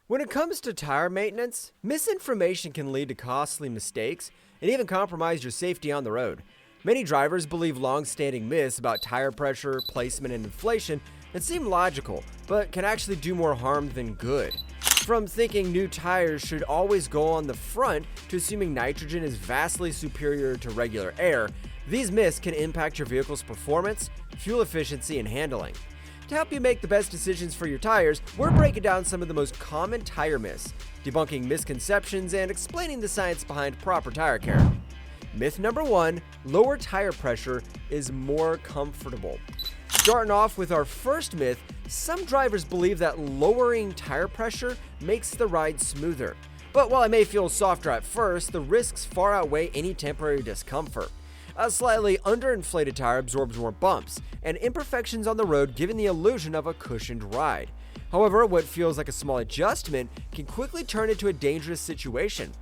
When it comes to tire maintenance, misinformation can lead to costly mistakes and even compromise your safety on the road. Many drivers believe long-standing myths about tire pressure, placement, and inflation that seem logical, but can actually do more harm than good. From thinking new tires should always go on the front to assuming nitrogen is vastly superior to regular air, these myths can impact your vehicle's performance, fuel efficiency, and handling. To help you make the best decisions for your tires, we're breaking down some of the most common tire myths, debunking misconceptions, and explaining the science behind proper tire care. Myth number 1, lower tire pressure is more comfortable. Starting off with our first myth, some drivers believe that lowering tire pressure makes the ride smoother. But while it may feel softer at first, the risks far outweigh any temporary discomfort. A slightly underinflated tire absorbs more bumps and imperfections on the road, giving the illusion of a cushioned ride. However, what feels like a small adjustment can quickly turn into a dangerous situation.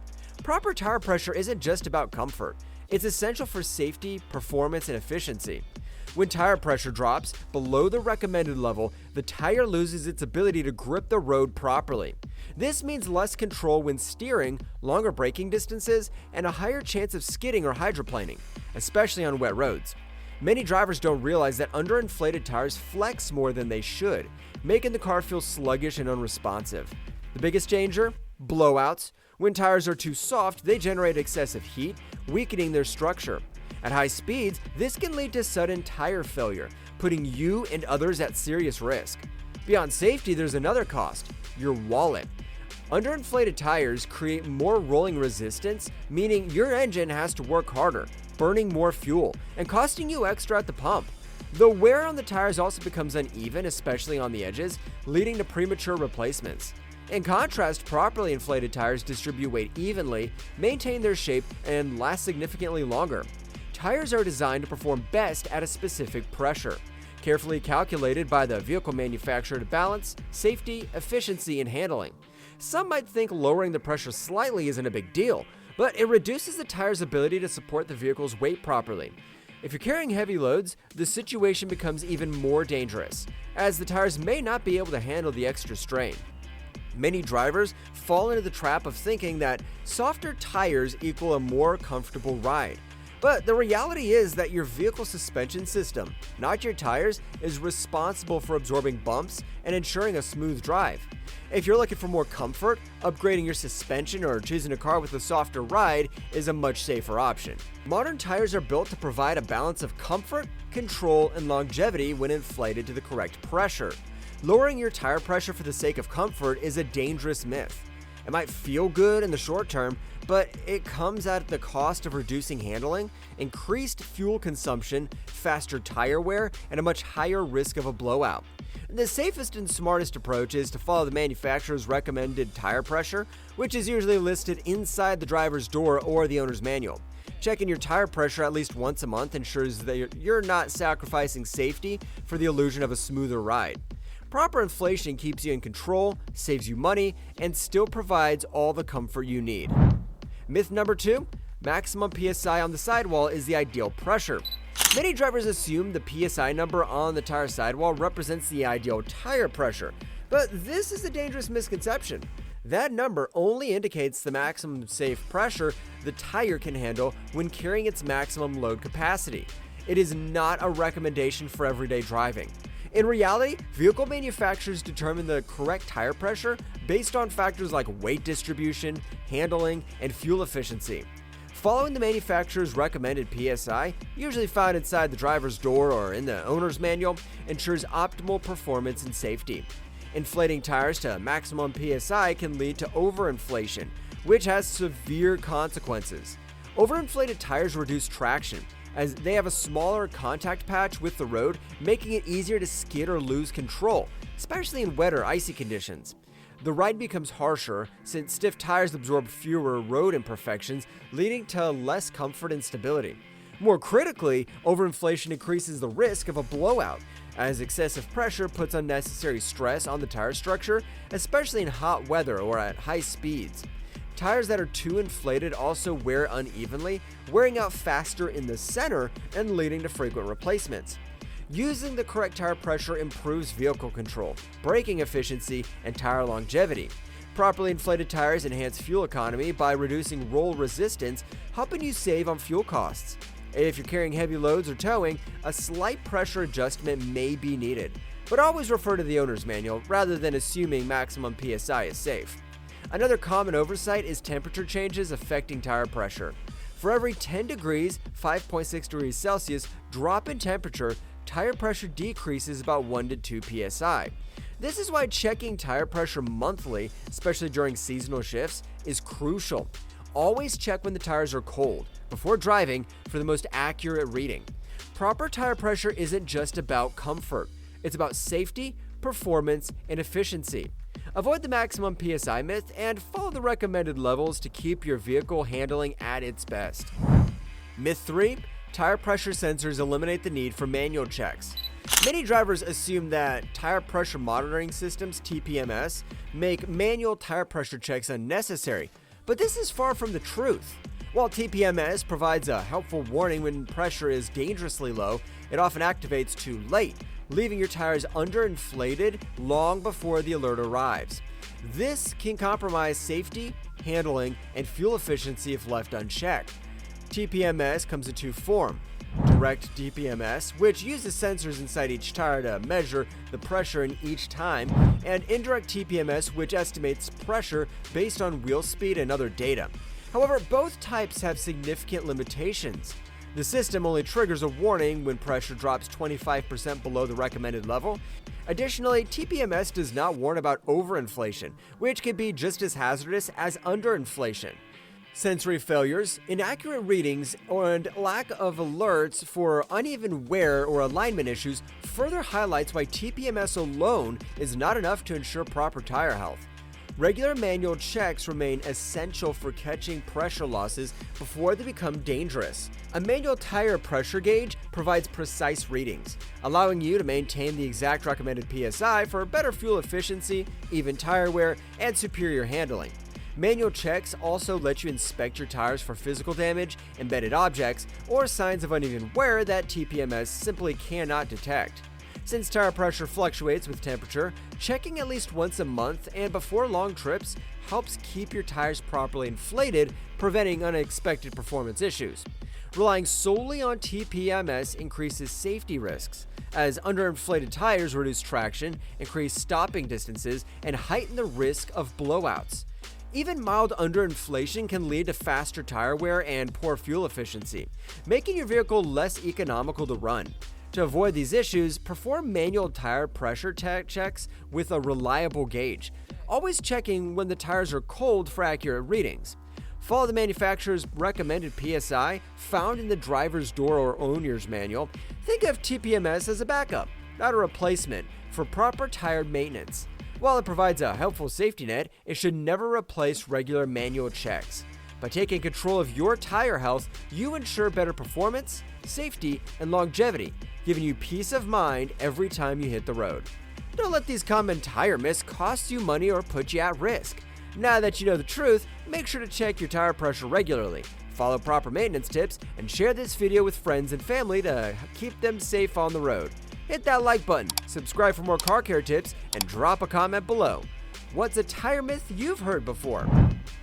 Proper tire pressure isn't just about comfort. It's essential for safety, performance, and efficiency. When tire pressure drops below the recommended level, the tire loses its ability to grip the road properly. This means less control when steering, longer braking distances, and a higher chance of skidding or hydroplaning, especially on wet roads. Many drivers don't realize that underinflated tires flex more than they should, making the car feel sluggish and unresponsive. The biggest danger? Blowouts. When tires are too soft, they generate excessive heat, weakening their structure. At high speeds, this can lead to sudden tire failure, putting you and others at serious risk. Beyond safety, there's another cost: your wallet. Underinflated tires create more rolling resistance, meaning your engine has to work harder, burning more fuel, and costing you extra at the pump. The wear on the tires also becomes uneven, especially on the edges, leading to premature replacements. In contrast, properly inflated tires distribute weight evenly, maintain their shape, and last significantly longer. Tires are designed to perform best at a specific pressure, carefully calculated by the vehicle manufacturer to balance safety, efficiency, and handling. Some might think lowering the pressure slightly isn't a big deal, but it reduces the tire's ability to support the vehicle's weight properly. If you're carrying heavy loads, the situation becomes even more dangerous, as the tires may not be able to handle the extra strain. Many drivers fall into the trap of thinking that softer tires equal a more comfortable ride. But the reality is that your vehicle suspension system, not your tires, is responsible for absorbing bumps and ensuring a smooth drive. If you're looking for more comfort, upgrading your suspension or choosing a car with a softer ride is a much safer option. Modern tires are built to provide a balance of comfort, control, and longevity when inflated to the correct pressure. Lowering your tire pressure for the sake of comfort is a dangerous myth. It might feel good in the short term, but it comes at the cost of reducing handling, increased fuel consumption, faster tire wear, and a much higher risk of a blowout. The safest and smartest approach is to follow the manufacturer's recommended tire pressure, which is usually listed inside the driver's door or the owner's manual. Checking your tire pressure at least once a month ensures that you're not sacrificing safety for the illusion of a smoother ride. Proper inflation keeps you in control, saves you money, and still provides all the comfort you need. Myth number 2, maximum PSI on the sidewall is the ideal pressure. Many drivers assume the PSI number on the tire sidewall represents the ideal tire pressure, but this is a dangerous misconception. That number only indicates the maximum safe pressure the tire can handle when carrying its maximum load capacity. It is not a recommendation for everyday driving. In reality, vehicle manufacturers determine the correct tire pressure based on factors like weight distribution, handling, and fuel efficiency. Following the manufacturer's recommended PSI, usually found inside the driver's door or in the owner's manual, ensures optimal performance and safety. Inflating tires to maximum PSI can lead to overinflation, which has severe consequences. Overinflated tires reduce traction, as they have a smaller contact patch with the road, making it easier to skid or lose control, especially in wet or icy conditions. The ride becomes harsher since stiff tires absorb fewer road imperfections, leading to less comfort and stability. More critically, overinflation increases the risk of a blowout, as excessive pressure puts unnecessary stress on the tire structure, especially in hot weather or at high speeds. Tires that are too inflated also wear unevenly, wearing out faster in the center and leading to frequent replacements. Using the correct tire pressure improves vehicle control, braking efficiency, and tire longevity. Properly inflated tires enhance fuel economy by reducing roll resistance, helping you save on fuel costs. If you're carrying heavy loads or towing, a slight pressure adjustment may be needed, but always refer to the owner's manual rather than assuming maximum PSI is safe. Another common oversight is temperature changes affecting tire pressure. For every 10 degrees, 5.6 degrees Celsius drop in temperature, tire pressure decreases about 1 to 2 psi. This is why checking tire pressure monthly, especially during seasonal shifts, is crucial. Always check when the tires are cold before driving for the most accurate reading. Proper tire pressure isn't just about comfort, it's about safety, performance, and efficiency. Avoid the maximum PSI myth and follow the recommended levels to keep your vehicle handling at its best. Myth 3. Tire pressure sensors eliminate the need for manual checks. Many drivers assume that tire pressure monitoring systems, TPMS, make manual tire pressure checks unnecessary, but this is far from the truth. While TPMS provides a helpful warning when pressure is dangerously low, it often activates too late, leaving your tires underinflated long before the alert arrives. This can compromise safety, handling, and fuel efficiency if left unchecked. TPMS comes in two forms: direct TPMS, which uses sensors inside each tire to measure the pressure in each time, and indirect TPMS, which estimates pressure based on wheel speed and other data. However, both types have significant limitations. The system only triggers a warning when pressure drops 25% below the recommended level. Additionally, TPMS does not warn about overinflation, which can be just as hazardous as underinflation. Sensory failures, inaccurate readings, and lack of alerts for uneven wear or alignment issues further highlights why TPMS alone is not enough to ensure proper tire health. Regular manual checks remain essential for catching pressure losses before they become dangerous. A manual tire pressure gauge provides precise readings, allowing you to maintain the exact recommended PSI for better fuel efficiency, even tire wear, and superior handling. Manual checks also let you inspect your tires for physical damage, embedded objects, or signs of uneven wear that TPMS simply cannot detect. Since tire pressure fluctuates with temperature, checking at least once a month and before long trips helps keep your tires properly inflated, preventing unexpected performance issues. Relying solely on TPMS increases safety risks, as underinflated tires reduce traction, increase stopping distances, and heighten the risk of blowouts. Even mild underinflation can lead to faster tire wear and poor fuel efficiency, making your vehicle less economical to run. To avoid these issues, perform manual tire pressure checks with a reliable gauge, always checking when the tires are cold for accurate readings. Follow the manufacturer's recommended PSI found in the driver's door or owner's manual. Think of TPMS as a backup, not a replacement, for proper tire maintenance. While it provides a helpful safety net, it should never replace regular manual checks. By taking control of your tire health, you ensure better performance, safety, and longevity, giving you peace of mind every time you hit the road. Don't let these common tire myths cost you money or put you at risk. Now that you know the truth, make sure to check your tire pressure regularly, follow proper maintenance tips, and share this video with friends and family to keep them safe on the road. Hit that like button, subscribe for more car care tips, and drop a comment below. What's a tire myth you've heard before?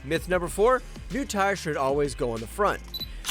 Myth number 4, new tires should always go on the front.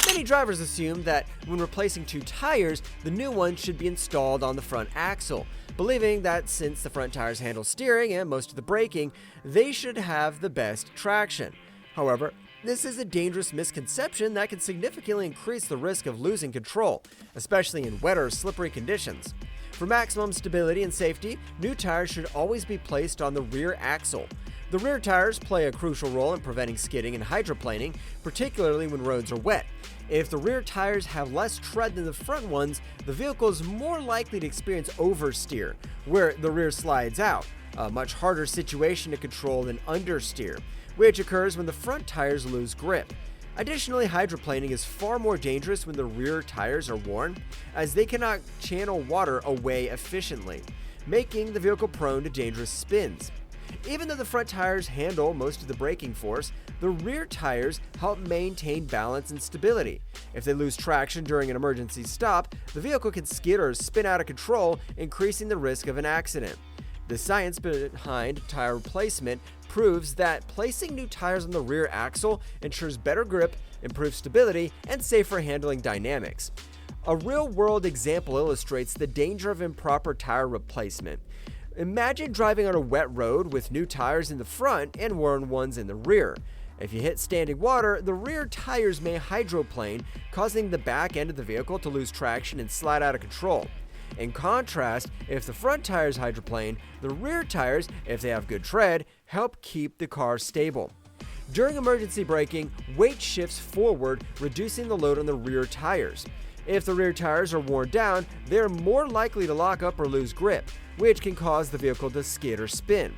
Many drivers assume that when replacing two tires, the new one should be installed on the front axle, believing that since the front tires handle steering and most of the braking, they should have the best traction. However, this is a dangerous misconception that can significantly increase the risk of losing control, especially in wet or slippery conditions. For maximum stability and safety, new tires should always be placed on the rear axle. The rear tires play a crucial role in preventing skidding and hydroplaning, particularly when roads are wet. If the rear tires have less tread than the front ones, the vehicle is more likely to experience oversteer, where the rear slides out, a much harder situation to control than understeer, which occurs when the front tires lose grip. Additionally, hydroplaning is far more dangerous when the rear tires are worn, as they cannot channel water away efficiently, making the vehicle prone to dangerous spins. Even though the front tires handle most of the braking force, the rear tires help maintain balance and stability. If they lose traction during an emergency stop, the vehicle can skid or spin out of control, increasing the risk of an accident. The science behind tire replacement proves that placing new tires on the rear axle ensures better grip, improved stability, and safer handling dynamics. A real-world example illustrates the danger of improper tire replacement. Imagine driving on a wet road with new tires in the front and worn ones in the rear. If you hit standing water, the rear tires may hydroplane, causing the back end of the vehicle to lose traction and slide out of control. In contrast, if the front tires hydroplane, the rear tires, if they have good tread, help keep the car stable. During emergency braking, weight shifts forward, reducing the load on the rear tires. If the rear tires are worn down, they are more likely to lock up or lose grip, which can cause the vehicle to skid or spin.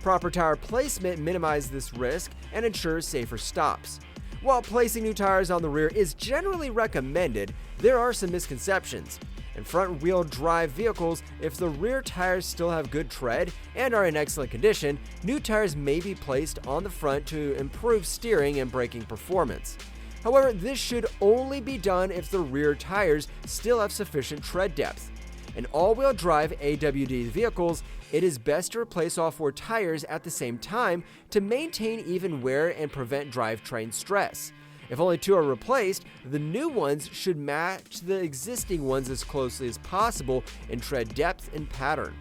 Proper tire placement minimizes this risk and ensures safer stops. While placing new tires on the rear is generally recommended, there are some misconceptions. In front-wheel drive vehicles, if the rear tires still have good tread and are in excellent condition, new tires may be placed on the front to improve steering and braking performance. However, this should only be done if the rear tires still have sufficient tread depth. In all-wheel drive AWD vehicles, it is best to replace all four tires at the same time to maintain even wear and prevent drivetrain stress. If only two are replaced, the new ones should match the existing ones as closely as possible in tread depth and pattern.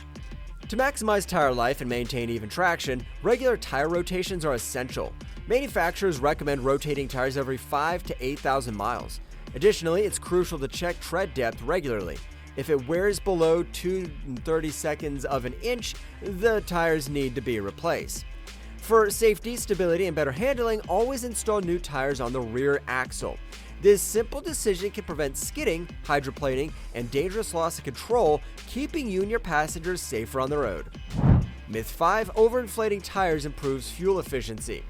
To maximize tire life and maintain even traction, regular tire rotations are essential. Manufacturers recommend rotating tires every 5,000 to 8,000 miles. Additionally, it's crucial to check tread depth regularly. If it wears below 2/32 of an inch, the tires need to be replaced. For safety, stability, and better handling, always install new tires on the rear axle. This simple decision can prevent skidding, hydroplaning, and dangerous loss of control, keeping you and your passengers safer on the road. Myth 5: overinflating tires improves fuel efficiency.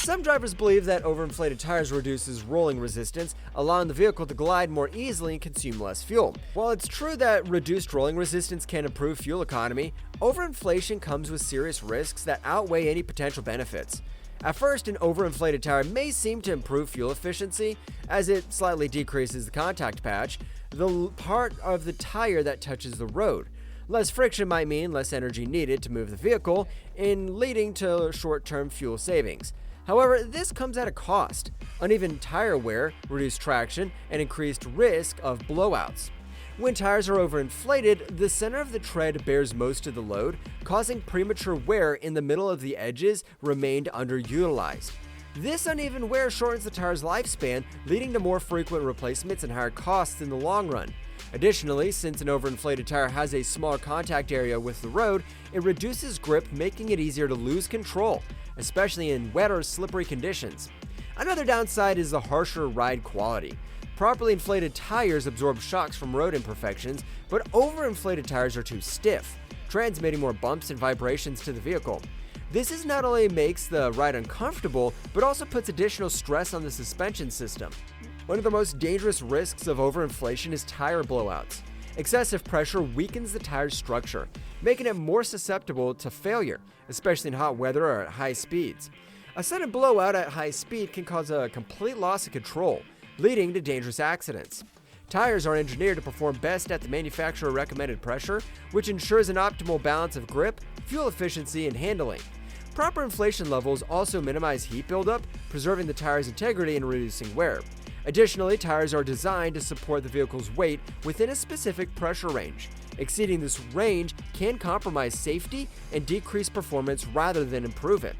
Some drivers believe that overinflated tires reduces rolling resistance, allowing the vehicle to glide more easily and consume less fuel. While it's true that reduced rolling resistance can improve fuel economy, overinflation comes with serious risks that outweigh any potential benefits. At first, an overinflated tire may seem to improve fuel efficiency, as it slightly decreases the contact patch, the part of the tire that touches the road. Less friction might mean less energy needed to move the vehicle, leading to short-term fuel savings. However, this comes at a cost: uneven tire wear, reduced traction, and increased risk of blowouts. When tires are overinflated, the center of the tread bears most of the load, causing premature wear in the middle of the edges remained underutilized. This uneven wear shortens the tire's lifespan, leading to more frequent replacements and higher costs in the long run. Additionally, since an overinflated tire has a smaller contact area with the road, it reduces grip, making it easier to lose control, especially in wet or slippery conditions. Another downside is the harsher ride quality. Properly inflated tires absorb shocks from road imperfections, but overinflated tires are too stiff, transmitting more bumps and vibrations to the vehicle. This not only makes the ride uncomfortable, but also puts additional stress on the suspension system. One of the most dangerous risks of overinflation is tire blowouts. Excessive pressure weakens the tire's structure, making it more susceptible to failure, especially in hot weather or at high speeds. A sudden blowout at high speed can cause a complete loss of control, leading to dangerous accidents. Tires are engineered to perform best at the manufacturer recommended pressure, which ensures an optimal balance of grip, fuel efficiency, and handling. Proper inflation levels also minimize heat buildup, preserving the tire's integrity and reducing wear. Additionally, tires are designed to support the vehicle's weight within a specific pressure range. Exceeding this range can compromise safety and decrease performance rather than improve it.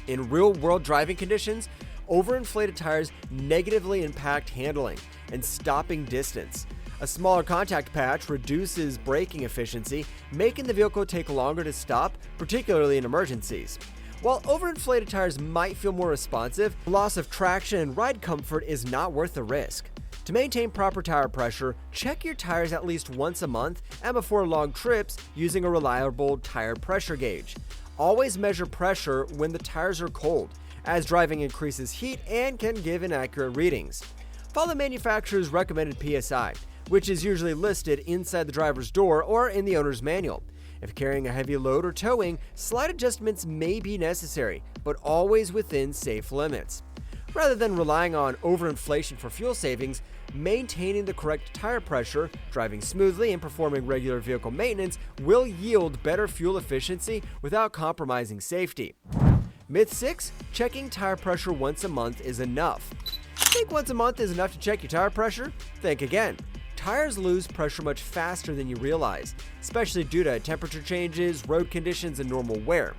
In real-world driving conditions, overinflated tires negatively impact handling and stopping distance. A smaller contact patch reduces braking efficiency, making the vehicle take longer to stop, particularly in emergencies. While overinflated tires might feel more responsive, loss of traction and ride comfort is not worth the risk. To maintain proper tire pressure, check your tires at least once a month and before long trips using a reliable tire pressure gauge. Always measure pressure when the tires are cold, as driving increases heat and can give inaccurate readings. Follow the manufacturer's recommended PSI, which is usually listed inside the driver's door or in the owner's manual. If carrying a heavy load or towing, slight adjustments may be necessary, but always within safe limits. Rather than relying on overinflation for fuel savings, maintaining the correct tire pressure, driving smoothly, and performing regular vehicle maintenance will yield better fuel efficiency without compromising safety. Myth 6. Checking tire pressure once a month is enough. Think once a month is enough to check your tire pressure? Think again. Tires lose pressure much faster than you realize, especially due to temperature changes, road conditions, and normal wear.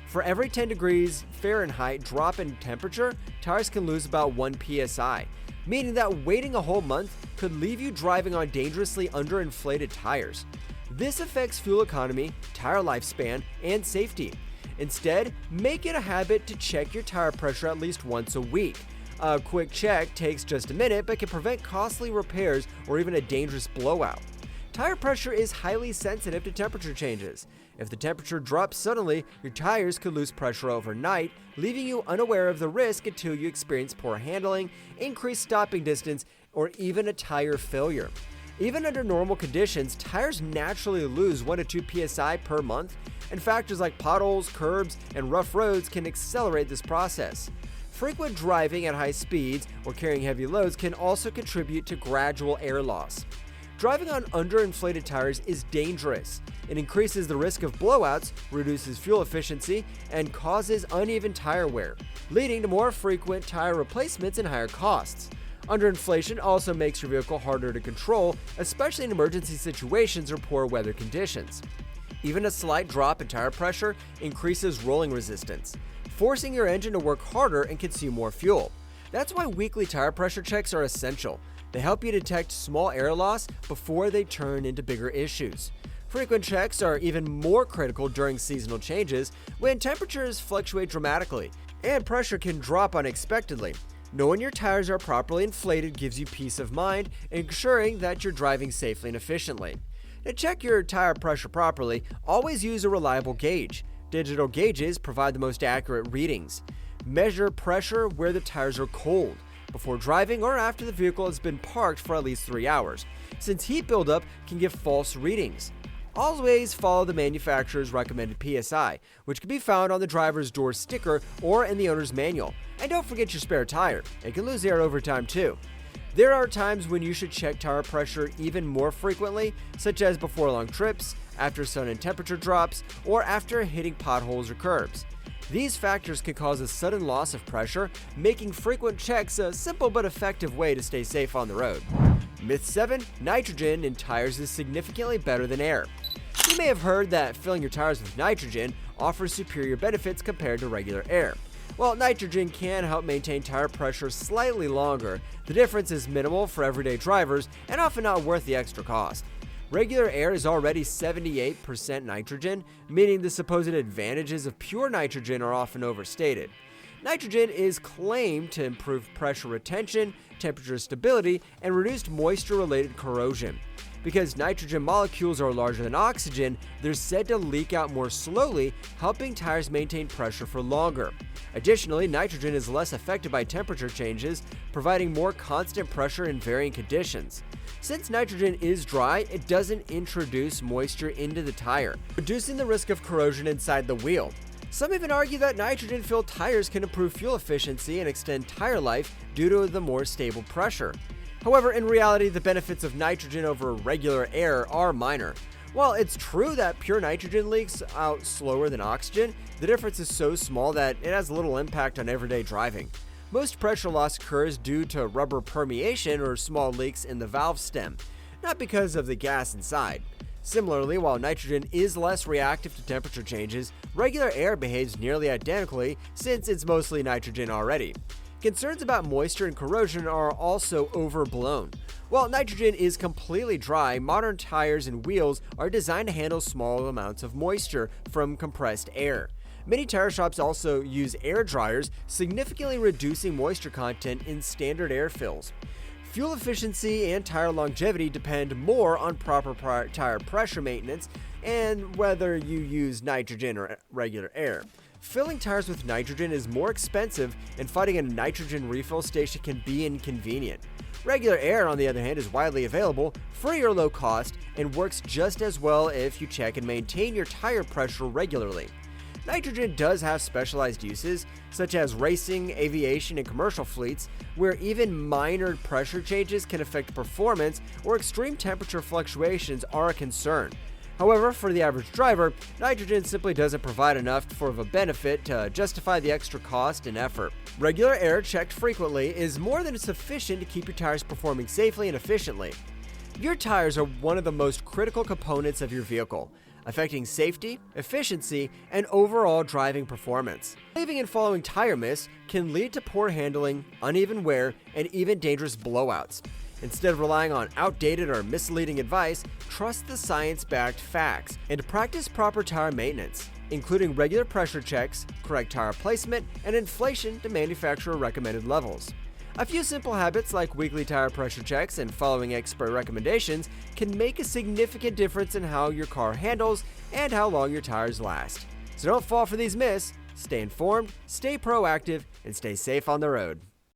For every 10 degrees Fahrenheit drop in temperature, tires can lose about 1 psi, meaning that waiting a whole month could leave you driving on dangerously underinflated tires. This affects fuel economy, tire lifespan, and safety. Instead, make it a habit to check your tire pressure at least once a week. A quick check takes just a minute but can prevent costly repairs or even a dangerous blowout. Tire pressure is highly sensitive to temperature changes. If the temperature drops suddenly, your tires could lose pressure overnight, leaving you unaware of the risk until you experience poor handling, increased stopping distance, or even a tire failure. Even under normal conditions, tires naturally lose 1 to 2 psi per month, and factors like potholes, curbs, and rough roads can accelerate this process. Frequent driving at high speeds or carrying heavy loads can also contribute to gradual air loss. Driving on underinflated tires is dangerous. It increases the risk of blowouts, reduces fuel efficiency, and causes uneven tire wear, leading to more frequent tire replacements and higher costs. Underinflation also makes your vehicle harder to control, especially in emergency situations or poor weather conditions. Even a slight drop in tire pressure increases rolling resistance, forcing your engine to work harder and consume more fuel. That's why weekly tire pressure checks are essential. They help you detect small air loss before they turn into bigger issues. Frequent checks are even more critical during seasonal changes when temperatures fluctuate dramatically and pressure can drop unexpectedly. Knowing your tires are properly inflated gives you peace of mind, ensuring that you're driving safely and efficiently. To check your tire pressure properly, always use a reliable gauge. Digital gauges provide the most accurate readings. Measure pressure where the tires are cold, before driving or after the vehicle has been parked for at least 3 hours, since heat buildup can give false readings. Always follow the manufacturer's recommended PSI, which can be found on the driver's door sticker or in the owner's manual. And don't forget your spare tire. It can lose air over time too. There are times when you should check tire pressure even more frequently, such as before long trips, after sudden temperature drops, or after hitting potholes or curbs. These factors can cause a sudden loss of pressure, making frequent checks a simple but effective way to stay safe on the road. Myth 7. Nitrogen in tires is significantly better than air. You may have heard that filling your tires with nitrogen offers superior benefits compared to regular air. While nitrogen can help maintain tire pressure slightly longer, the difference is minimal for everyday drivers and often not worth the extra cost. Regular air is already 78% nitrogen, meaning the supposed advantages of pure nitrogen are often overstated. Nitrogen is claimed to improve pressure retention, temperature stability, and reduced moisture-related corrosion. Because nitrogen molecules are larger than oxygen, they're said to leak out more slowly, helping tires maintain pressure for longer. Additionally, nitrogen is less affected by temperature changes, providing more constant pressure in varying conditions. Since nitrogen is dry, it doesn't introduce moisture into the tire, reducing the risk of corrosion inside the wheel. Some even argue that nitrogen-filled tires can improve fuel efficiency and extend tire life due to the more stable pressure. However, in reality, the benefits of nitrogen over regular air are minor. While it's true that pure nitrogen leaks out slower than oxygen, the difference is so small that it has little impact on everyday driving. Most pressure loss occurs due to rubber permeation or small leaks in the valve stem, not because of the gas inside. Similarly, while nitrogen is less reactive to temperature changes, regular air behaves nearly identically since it's mostly nitrogen already. Concerns about moisture and corrosion are also overblown. While nitrogen is completely dry, modern tires and wheels are designed to handle small amounts of moisture from compressed air. Many tire shops also use air dryers, significantly reducing moisture content in standard air fills. Fuel efficiency and tire longevity depend more on proper tire pressure maintenance and whether you use nitrogen or regular air. Filling tires with nitrogen is more expensive, and finding a nitrogen refill station can be inconvenient. Regular air, on the other hand, is widely available, free or low cost, and works just as well if you check and maintain your tire pressure regularly. Nitrogen does have specialized uses, such as racing, aviation, and commercial fleets, where even minor pressure changes can affect performance or extreme temperature fluctuations are a concern. However, for the average driver, nitrogen simply doesn't provide enough of a benefit to justify the extra cost and effort. Regular air checked frequently is more than sufficient to keep your tires performing safely and efficiently. Your tires are one of the most critical components of your vehicle, affecting safety, efficiency, and overall driving performance. Leaving and following tire miss can lead to poor handling, uneven wear, and even dangerous blowouts. Instead of relying on outdated or misleading advice, trust the science-backed facts and practice proper tire maintenance, including regular pressure checks, correct tire placement, and inflation to manufacturer recommended levels. A few simple habits like weekly tire pressure checks and following expert recommendations can make a significant difference in how your car handles and how long your tires last. So don't fall for these myths, stay informed, stay proactive, and stay safe on the road.